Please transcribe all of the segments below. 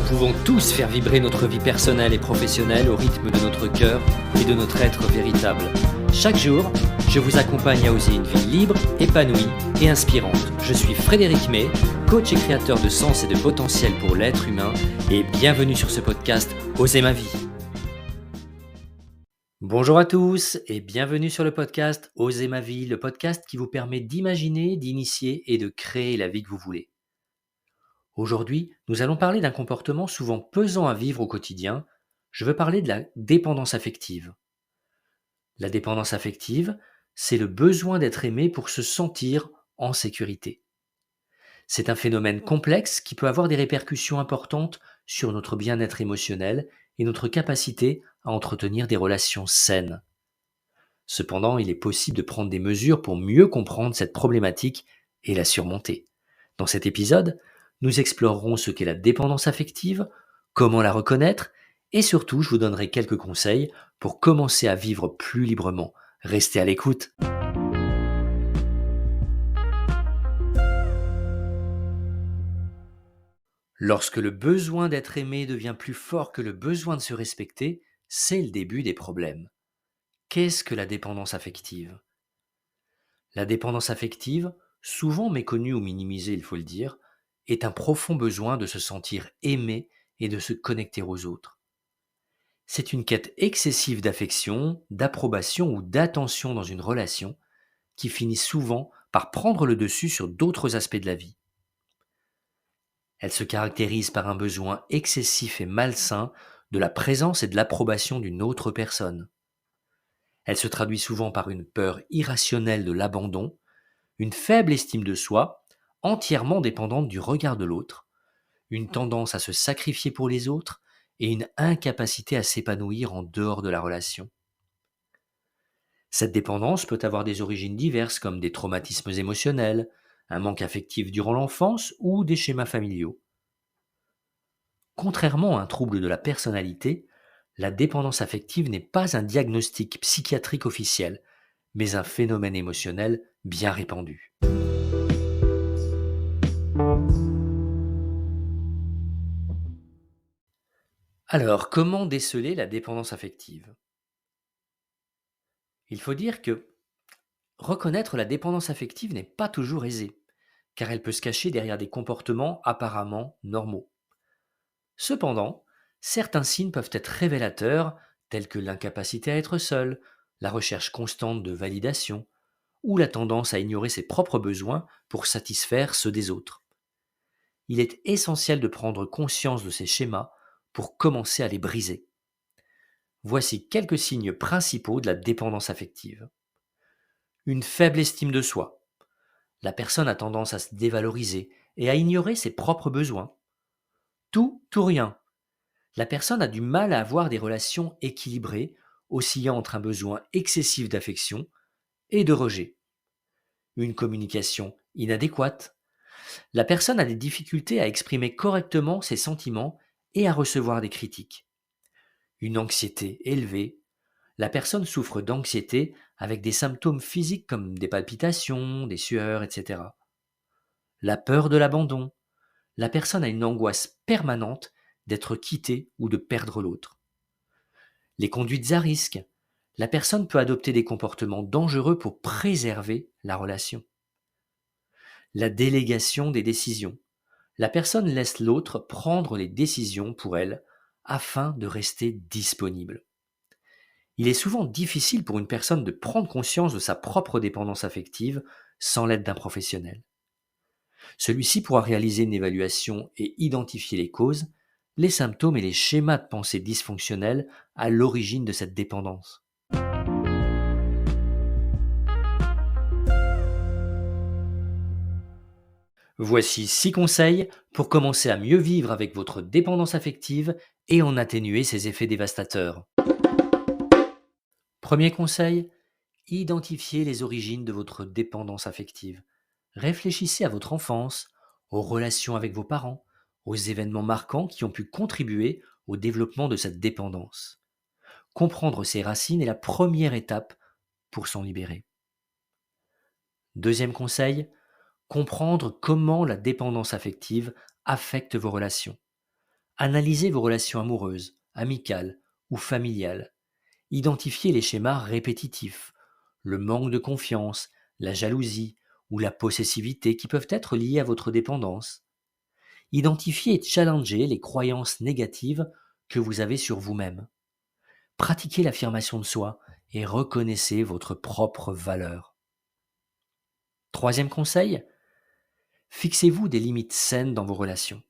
pouvons tous faire vibrer notre vie personnelle et professionnelle au rythme de notre cœur et de notre être véritable. Chaque jour, je vous accompagne à oser une vie libre, épanouie et inspirante. Je suis Frédéric May, coach et créateur de sens et de potentiel pour l'être humain, et bienvenue sur ce podcast Oser ma vie. Bonjour à tous et bienvenue sur le podcast Oser ma vie, le podcast qui vous permet d'imaginer, d'initier et de créer la vie que vous voulez. Aujourd'hui, nous allons parler d'un comportement souvent pesant à vivre au quotidien. Je veux parler de la dépendance affective. La dépendance affective, c'est le besoin d'être aimé pour se sentir en sécurité. C'est un phénomène complexe qui peut avoir des répercussions importantes sur notre bien-être émotionnel et notre capacité à entretenir des relations saines. Cependant, il est possible de prendre des mesures pour mieux comprendre cette problématique et la surmonter. Dans cet épisode, nous explorerons ce qu'est la dépendance affective, comment la reconnaître, et surtout, je vous donnerai quelques conseils pour commencer à vivre plus librement. Restez à l'écoute. Lorsque le besoin d'être aimé devient plus fort que le besoin de se respecter, c'est le début des problèmes. Qu'est-ce que la dépendance affective ? La dépendance affective, souvent méconnue ou minimisée, il faut le dire, est un profond besoin de se sentir aimé et de se connecter aux autres. C'est une quête excessive d'affection, d'approbation ou d'attention dans une relation qui finit souvent par prendre le dessus sur d'autres aspects de la vie. Elle se caractérise par un besoin excessif et malsain de la présence et de l'approbation d'une autre personne. Elle se traduit souvent par une peur irrationnelle de l'abandon, une faible estime de soi, entièrement dépendante du regard de l'autre, une tendance à se sacrifier pour les autres et une incapacité à s'épanouir en dehors de la relation. Cette dépendance peut avoir des origines diverses comme des traumatismes émotionnels, un manque affectif durant l'enfance ou des schémas familiaux. Contrairement à un trouble de la personnalité, la dépendance affective n'est pas un diagnostic psychiatrique officiel, mais un phénomène émotionnel bien répandu. Alors, comment déceler la dépendance affective ? Il faut dire que reconnaître la dépendance affective n'est pas toujours aisé, car elle peut se cacher derrière des comportements apparemment normaux. Cependant, certains signes peuvent être révélateurs, tels que l'incapacité à être seul, la recherche constante de validation, ou la tendance à ignorer ses propres besoins pour satisfaire ceux des autres. Il est essentiel de prendre conscience de ces schémas pour commencer à les briser. Voici quelques signes principaux de la dépendance affective. Une faible estime de soi. La personne a tendance à se dévaloriser et à ignorer ses propres besoins. Tout ou rien. La personne a du mal à avoir des relations équilibrées, oscillant entre un besoin excessif d'affection et de rejet. Une communication inadéquate. La personne a des difficultés à exprimer correctement ses sentiments et à recevoir des critiques. Une anxiété élevée. La personne souffre d'anxiété avec des symptômes physiques comme des palpitations, des sueurs, etc. La peur de l'abandon. La personne a une angoisse permanente d'être quittée ou de perdre l'autre. Les conduites à risque. La personne peut adopter des comportements dangereux pour préserver la relation. La délégation des décisions. La personne laisse l'autre prendre les décisions pour elle afin de rester disponible. Il est souvent difficile pour une personne de prendre conscience de sa propre dépendance affective sans l'aide d'un professionnel. Celui-ci pourra réaliser une évaluation et identifier les causes, les symptômes et les schémas de pensée dysfonctionnels à l'origine de cette dépendance. Voici 6 conseils pour commencer à mieux vivre avec votre dépendance affective et en atténuer ses effets dévastateurs. Premier conseil, identifiez les origines de votre dépendance affective. Réfléchissez à votre enfance, aux relations avec vos parents, aux événements marquants qui ont pu contribuer au développement de cette dépendance. Comprendre ses racines est la première étape pour s'en libérer. Deuxième conseil, comprendre comment la dépendance affective affecte vos relations. Analysez vos relations amoureuses, amicales ou familiales. Identifiez les schémas répétitifs, le manque de confiance, la jalousie ou la possessivité qui peuvent être liés à votre dépendance. Identifiez et challengez les croyances négatives que vous avez sur vous-même. Pratiquez l'affirmation de soi et reconnaissez votre propre valeur. Troisième conseil, fixez-vous des limites saines dans vos relations.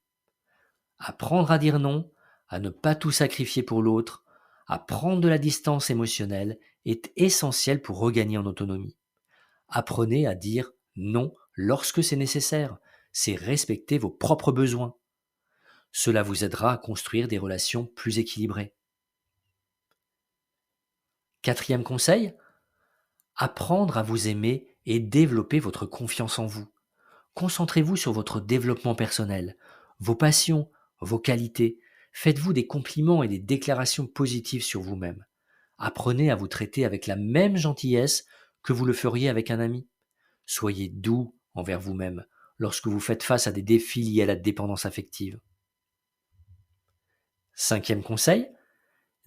Apprendre à dire non, à ne pas tout sacrifier pour l'autre, à prendre de la distance émotionnelle est essentiel pour regagner en autonomie. Apprenez à dire non lorsque c'est nécessaire. C'est respecter vos propres besoins. Cela vous aidera à construire des relations plus équilibrées. Quatrième conseil, apprendre à vous aimer et développer votre confiance en vous. Concentrez-vous sur votre développement personnel, vos passions, vos qualités. Faites-vous des compliments et des déclarations positives sur vous-même. Apprenez à vous traiter avec la même gentillesse que vous le feriez avec un ami. Soyez doux envers vous-même lorsque vous faites face à des défis liés à la dépendance affective. Cinquième conseil,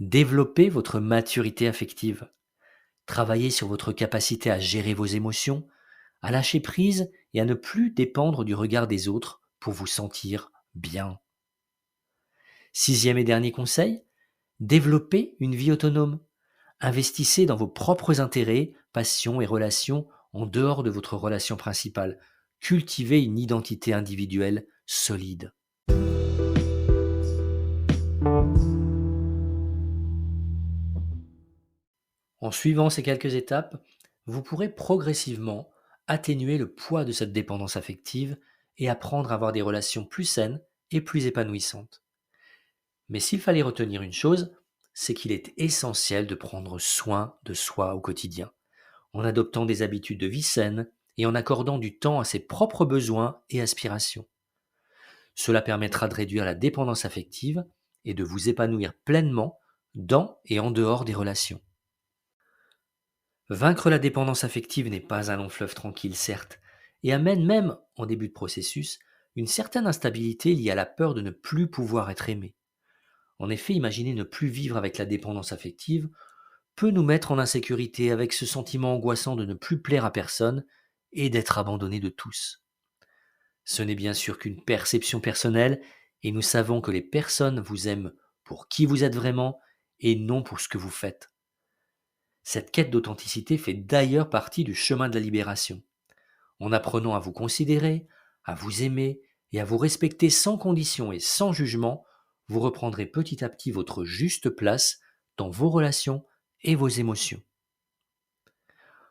développez votre maturité affective. Travaillez sur votre capacité à gérer vos émotions, à lâcher prise et à ne plus dépendre du regard des autres pour vous sentir bien. Sixième et dernier conseil, développez une vie autonome. Investissez dans vos propres intérêts, passions et relations en dehors de votre relation principale. Cultivez une identité individuelle solide. En suivant ces quelques étapes, vous pourrez progressivement atténuer le poids de cette dépendance affective et apprendre à avoir des relations plus saines et plus épanouissantes. Mais s'il fallait retenir une chose, c'est qu'il est essentiel de prendre soin de soi au quotidien, en adoptant des habitudes de vie saines et en accordant du temps à ses propres besoins et aspirations. Cela permettra de réduire la dépendance affective et de vous épanouir pleinement dans et en dehors des relations. Vaincre la dépendance affective n'est pas un long fleuve tranquille, certes, et amène même, en début de processus, une certaine instabilité liée à la peur de ne plus pouvoir être aimé. En effet, imaginer ne plus vivre avec la dépendance affective peut nous mettre en insécurité avec ce sentiment angoissant de ne plus plaire à personne et d'être abandonné de tous. Ce n'est bien sûr qu'une perception personnelle et nous savons que les personnes vous aiment pour qui vous êtes vraiment et non pour ce que vous faites. Cette quête d'authenticité fait d'ailleurs partie du chemin de la libération. En apprenant à vous considérer, à vous aimer et à vous respecter sans condition et sans jugement, vous reprendrez petit à petit votre juste place dans vos relations et vos émotions.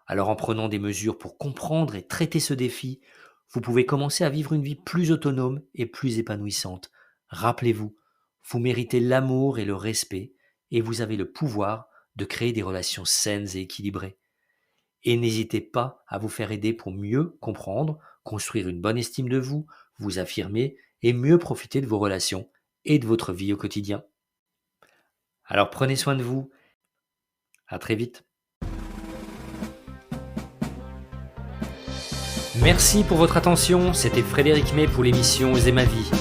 Alors en prenant des mesures pour comprendre et traiter ce défi, vous pouvez commencer à vivre une vie plus autonome et plus épanouissante. Rappelez-vous, vous méritez l'amour et le respect et vous avez le pouvoir de créer des relations saines et équilibrées. Et n'hésitez pas à vous faire aider pour mieux comprendre, construire une bonne estime de vous, vous affirmer et mieux profiter de vos relations et de votre vie au quotidien. Alors prenez soin de vous. À très vite. Merci pour votre attention. C'était Frédéric May pour l'émission Oser ma vie.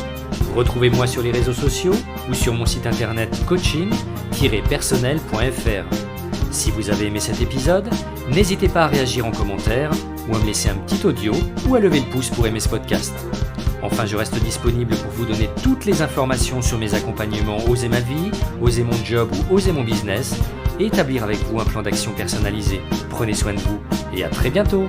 Retrouvez-moi sur les réseaux sociaux ou sur mon site internet coaching-personnel.fr. Si vous avez aimé cet épisode, n'hésitez pas à réagir en commentaire ou à me laisser un petit audio ou à lever le pouce pour aimer ce podcast. Enfin, je reste disponible pour vous donner toutes les informations sur mes accompagnements Oser ma vie, Oser mon job ou Oser mon business et établir avec vous un plan d'action personnalisé. Prenez soin de vous et à très bientôt.